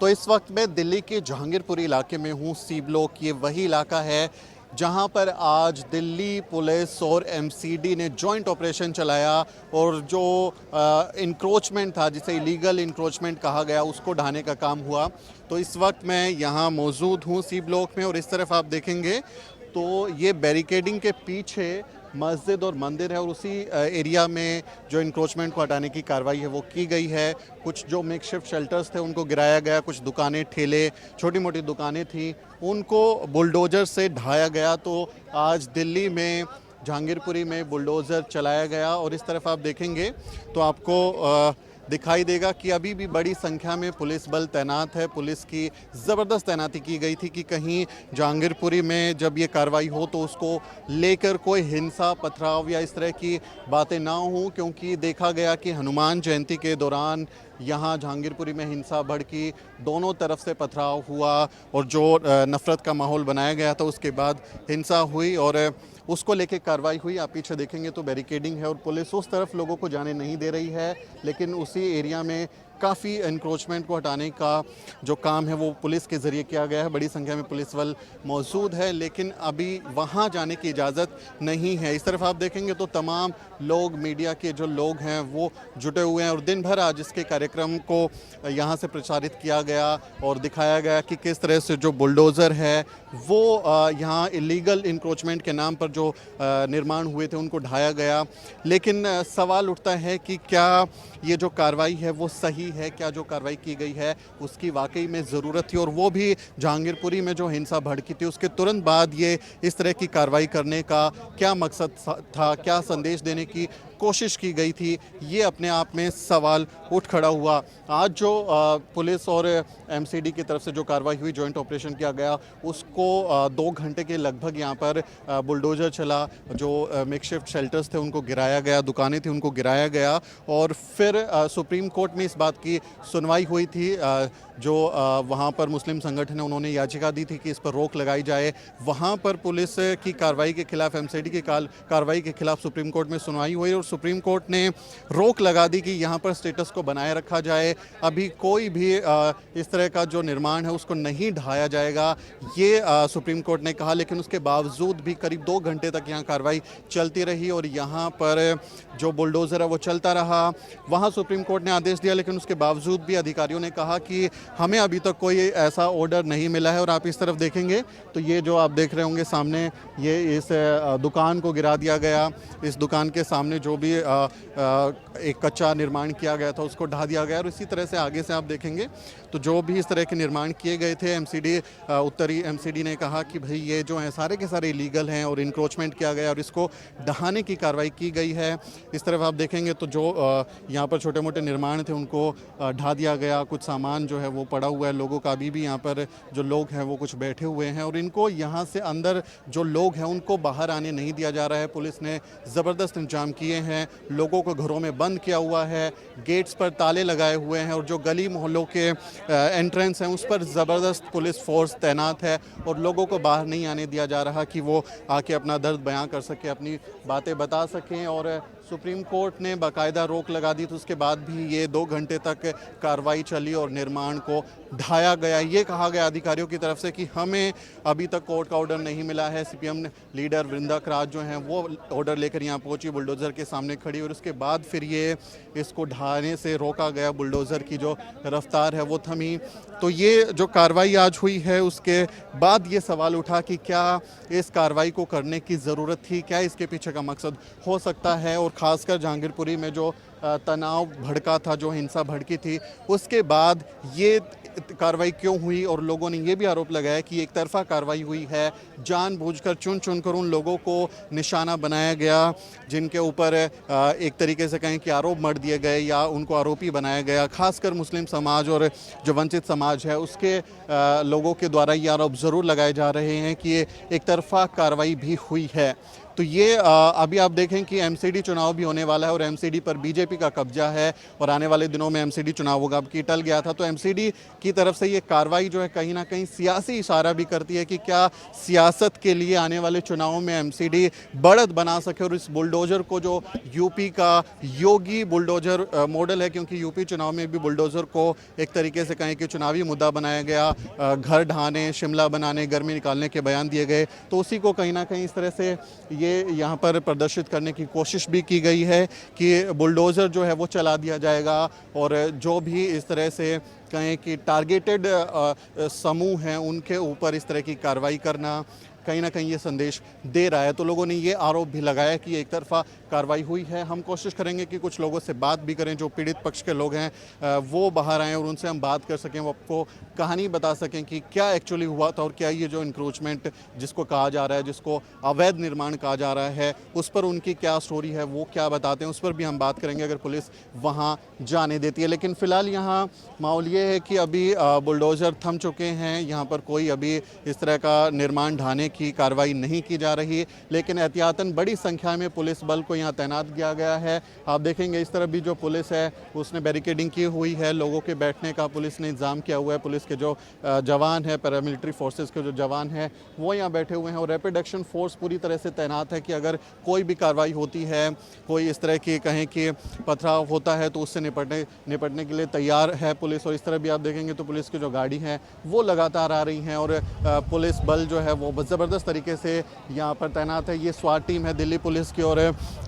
तो इस वक्त मैं दिल्ली के जहांगीरपुरी इलाके में हूँ। सी ब्लॉक ये वही इलाका है जहाँ पर आज दिल्ली पुलिस और एमसीडी ने जॉइंट ऑपरेशन चलाया और जो इंक्रोचमेंट था, जिसे इलीगल इंक्रोचमेंट कहा गया, उसको ढाने का काम हुआ। तो इस वक्त मैं यहाँ मौजूद हूँ सी ब्लॉक में, और इस तरफ आप देखेंगे तो ये बैरिकेडिंग के पीछे मस्जिद और मंदिर है, और उसी एरिया में जो इंक्रोचमेंट को हटाने की कार्रवाई है वो की गई है। कुछ जो मेकशिफ्ट शेल्टर्स थे उनको गिराया गया, कुछ दुकानें, ठेले, छोटी मोटी दुकानें थी, उनको बुलडोज़र से ढाया गया। तो आज दिल्ली में जहांगीरपुरी में बुलडोज़र चलाया गया, और इस तरफ आप देखेंगे तो आपको दिखाई देगा कि अभी भी बड़ी संख्या में पुलिस बल तैनात है। पुलिस की ज़बरदस्त तैनाती की गई थी कि कहीं जहांगीरपुरी में जब ये कार्रवाई हो तो उसको लेकर कोई हिंसा, पथराव या इस तरह की बातें ना हों, क्योंकि देखा गया कि हनुमान जयंती के दौरान यहाँ जहांगीरपुरी में हिंसा भड़की, दोनों तरफ से पथराव हुआ और जो नफ़रत का माहौल बनाया गया था उसके बाद हिंसा हुई और उसको लेके कार्रवाई हुई। आप पीछे देखेंगे तो बैरिकेडिंग है और पुलिस उस तरफ लोगों को जाने नहीं दे रही है, लेकिन उसी एरिया में काफ़ी एनक्रोचमेंट को हटाने का जो काम है वो पुलिस के ज़रिए किया गया है। बड़ी संख्या में पुलिस बल मौजूद है, लेकिन अभी वहाँ जाने की इजाज़त नहीं है। इस तरफ आप देखेंगे तो तमाम लोग, मीडिया के जो लोग हैं वो जुटे हुए हैं, और दिन भर आज इसके कार्यक्रम को यहाँ से प्रचारित किया गया और दिखाया गया कि किस तरह से जो बुलडोज़र है वो यहाँ इलीगल इंक्रोचमेंट के नाम पर जो निर्माण हुए थे उनको ढाया गया। लेकिन सवाल उठता है कि क्या ये जो कार्रवाई है वो सही है, क्या जो कार्रवाई की गई है उसकी वाकई में ज़रूरत थी, और वो भी जहांगीरपुरी में जो हिंसा भड़की थी उसके तुरंत बाद ये इस तरह की कार्रवाई करने का क्या मकसद था, क्या संदेश देने की कोशिश की गई थी, ये अपने आप में सवाल उठ खड़ा हुआ। आज जो पुलिस और एमसीडी की तरफ से जो कार्रवाई हुई, जॉइंट ऑपरेशन किया गया, उसको 2 घंटे के लगभग यहाँ पर बुलडोज़र चला, जो मेकशिफ्ट शेल्टर्स थे उनको गिराया गया, दुकानें थी उनको गिराया गया, और फिर सुप्रीम कोर्ट में इस बात की सुनवाई हुई थी। जो वहाँ पर मुस्लिम संगठन है उन्होंने याचिका दी थी कि इस पर रोक लगाई जाए। वहाँ पर पुलिस की कार्रवाई के खिलाफ, एमसीडी की कार्रवाई के खिलाफ सुप्रीम कोर्ट में सुनवाई हुई और सुप्रीम कोर्ट ने रोक लगा दी कि यहाँ पर स्टेटस को बनाए रखा जाए, अभी कोई भी इस तरह का जो निर्माण है उसको नहीं ढाया जाएगा, ये सुप्रीम कोर्ट ने कहा। लेकिन उसके बावजूद भी करीब 2 घंटे तक यहाँ कार्रवाई चलती रही और यहाँ पर जो बुलडोज़र है वो चलता रहा। वहाँ सुप्रीम कोर्ट ने आदेश दिया, लेकिन उसके बावजूद भी अधिकारियों ने कहा कि हमें अभी तक कोई ऐसा ऑर्डर नहीं मिला है। और आप इस तरफ देखेंगे तो ये जो आप देख रहे होंगे सामने, ये इस दुकान को गिरा दिया गया। इस दुकान के सामने जो भी एक कच्चा निर्माण किया गया था उसको ढा दिया गया, और इसी तरह से आगे से आप देखेंगे तो जो भी इस तरह के निर्माण किए गए थे, एमसीडी उत्तरी एमसीडी ने कहा कि भाई ये जो हैं सारे के सारे इलीगल हैं और इंक्रोचमेंट किया गया और इसको ढहाने की कार्रवाई की गई है। इस तरफ आप देखेंगे तो जो यहाँ पर छोटे मोटे निर्माण थे उनको ढा दिया गया, कुछ सामान जो है वो पड़ा हुआ है, लोगों का अभी भी यहाँ पर जो लोग हैं वो कुछ बैठे हुए हैं, और इनको यहाँ से अंदर जो लोग हैं उनको बाहर आने नहीं दिया जा रहा है। पुलिस ने ज़बरदस्त इंतजाम किए हैं, लोगों को घरों में बंद किया हुआ है, गेट्स पर ताले लगाए हुए हैं, और जो गली मोहल्लों के एंट्रेंस हैं उस पर ज़बरदस्त पुलिस फोर्स तैनात है, और लोगों को बाहर नहीं आने दिया जा रहा कि वो आके अपना दर्द बयां कर सकें, अपनी बातें बता सकें। और सुप्रीम कोर्ट ने बाकायदा रोक लगा दी, तो उसके बाद भी ये 2 घंटे तक कार्रवाई चली और निर्माण को ढाया गया। ये कहा गया अधिकारियों की तरफ से कि हमें अभी तक कोर्ट का ऑर्डर नहीं मिला है। सीपीएम लीडर वृंदा करात जो हैं वो ऑर्डर लेकर यहाँ पहुंची, बुलडोज़र के सामने खड़ी, और उसके बाद फिर ये इसको ढाने से रोका गया, बुलडोज़र की जो रफ्तार है वो थमी। तो ये जो कार्रवाई आज हुई है उसके बाद ये सवाल उठा कि क्या इस कार्रवाई को करने की ज़रूरत थी, क्या इसके पीछे का मकसद हो सकता है, और ख़ासकर जहांगीरपुरी में जो तनाव भड़का था, जो हिंसा भड़की थी, उसके बाद ये कार्रवाई क्यों हुई। और लोगों ने ये भी आरोप लगाया कि एक तरफा कार्रवाई हुई है, जानबूझकर चुन चुनकर उन लोगों को निशाना बनाया गया जिनके ऊपर एक तरीके से कहें कि आरोप मढ़ दिए गए या उनको आरोपी बनाया गया। खासकर मुस्लिम समाज और जो वंचित समाज है उसके लोगों के द्वारा ये आरोप ज़रूर लगाए जा रहे हैं कि ये एक तरफा कार्रवाई भी हुई है। तो ये अभी आप देखें कि एमसीडी चुनाव भी होने वाला है और एमसीडी पर बीजेपी का कब्जा है और आने वाले दिनों में एमसीडी चुनाव होगा। अब की टल गया था, तो एमसीडी की तरफ से ये कार्रवाई जो है कहीं ना कहीं सियासी इशारा भी करती है कि क्या सियासत के लिए आने वाले चुनावों में एमसीडी बढ़त बना सके और इस बुलडोजर को, जो यूपी का योगी बुलडोजर मॉडल है, क्योंकि यूपी चुनाव में भी बुलडोजर को एक तरीके से कहें कि चुनावी मुद्दा बनाया गया, घर ढहाने, शिमला बनाने, गर्मी निकालने के बयान दिए गए, तो उसी को कहीं ना कहीं इस तरह से ये यहाँ पर प्रदर्शित करने की कोशिश भी की गई है कि बुलडोज़र जो है वो चला दिया जाएगा और जो भी इस तरह से कहें कि टारगेटेड समूह हैं उनके ऊपर इस तरह की कार्रवाई करना कहीं ना कहीं ये संदेश दे रहा है। तो लोगों ने ये आरोप भी लगाया कि एक तरफा कार्रवाई हुई है। हम कोशिश करेंगे कि कुछ लोगों से बात भी करें, जो पीड़ित पक्ष के लोग हैं वो बाहर आएँ और उनसे हम बात कर सकें, वो आपको कहानी बता सकें कि क्या एक्चुअली हुआ था और क्या ये जो इंक्रोचमेंट जिसको कहा जा रहा है, जिसको अवैध निर्माण कहा जा रहा है, उस पर उनकी क्या स्टोरी है, वो क्या बताते हैं, उस पर भी हम बात करेंगे अगर पुलिस वहाँ जाने देती है। लेकिन फ़िलहाल यहाँ माहौल ये है कि अभी बुलडोज़र थम चुके हैं, यहाँ पर कोई अभी इस तरह का निर्माण ढाने की कार्रवाई नहीं की जा रही, लेकिन एहतियातन बड़ी संख्या में पुलिस बल को यहाँ तैनात किया गया है। आप देखेंगे इस तरफ भी जो पुलिस है उसने बैरिकेडिंग की हुई है, लोगों के बैठने का पुलिस ने इंतज़ाम किया हुआ है। पुलिस के जो जवान हैं, पैरामिलिट्री फोर्सेस के जो जवान हैं वो यहाँ बैठे हुए हैं और रैपिड एक्शन फोर्स पूरी तरह से तैनात है कि अगर कोई भी कार्रवाई होती है, कोई इस तरह की कहें कि पथराव होता है तो उससे निपटने के लिए तैयार है पुलिस। और इस तरह भी आप देखेंगे तो पुलिस की जो गाड़ी है वो लगातार आ रही हैं और पुलिस बल जो है वो ज़बरदस्त तरीके से यहाँ पर तैनात है। ये स्वाट टीम है दिल्ली पुलिस की और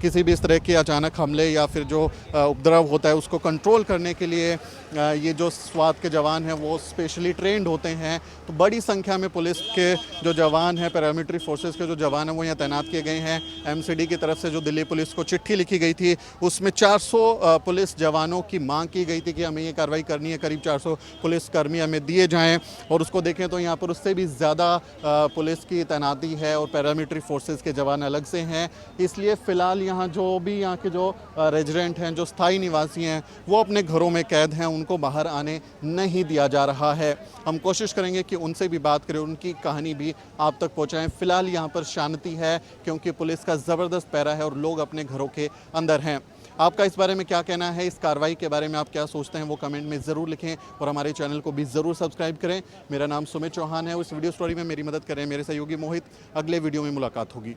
किसी भी इस तरह के अचानक हमले या फिर जो उपद्रव होता है उसको कंट्रोल करने के लिए ये जो स्वाट के जवान हैं वो स्पेशली ट्रेंड होते हैं। तो बड़ी संख्या में पुलिस के जो जवान हैं, पैरामिलिट्री फोर्सेस के जो जवान हैं वो यहाँ तैनात किए गए हैं। एमसीडी की तरफ से जो दिल्ली पुलिस को चिट्ठी लिखी गई थी उसमें 400 पुलिस जवानों की मांग की गई थी कि हमें ये कार्रवाई करनी है, करीब 400 पुलिसकर्मी हमें दिए जाएँ और उसको देखें तो यहाँ पर उससे भी ज़्यादा पुलिस की तैनाती है और पैरामिलिट्री फोर्सेस के जवान अलग से हैं। इसलिए फ़िलहाल यहाँ जो भी यहाँ के जो रेजिडेंट हैं, जो स्थायी निवासी हैं, वो अपने घरों में कैद हैं, उनको बाहर आने नहीं दिया जा रहा है। हम कोशिश करेंगे कि उनसे भी बात करें, उनकी कहानी भी आप तक पहुँचाएँ। फ़िलहाल यहाँ पर शांति है क्योंकि पुलिस का ज़बरदस्त पहरा है और लोग अपने घरों के अंदर हैं। आपका इस बारे में क्या कहना है, इस कार्रवाई के बारे में आप क्या सोचते हैं, वो कमेंट में ज़रूर लिखें और हमारे चैनल को भी ज़रूर सब्सक्राइब करें। मेरा नाम सुमित चौहान है और इस वीडियो स्टोरी में मेरी मदद करें मेरे सहयोगी मोहित। अगले वीडियो में मुलाकात होगी।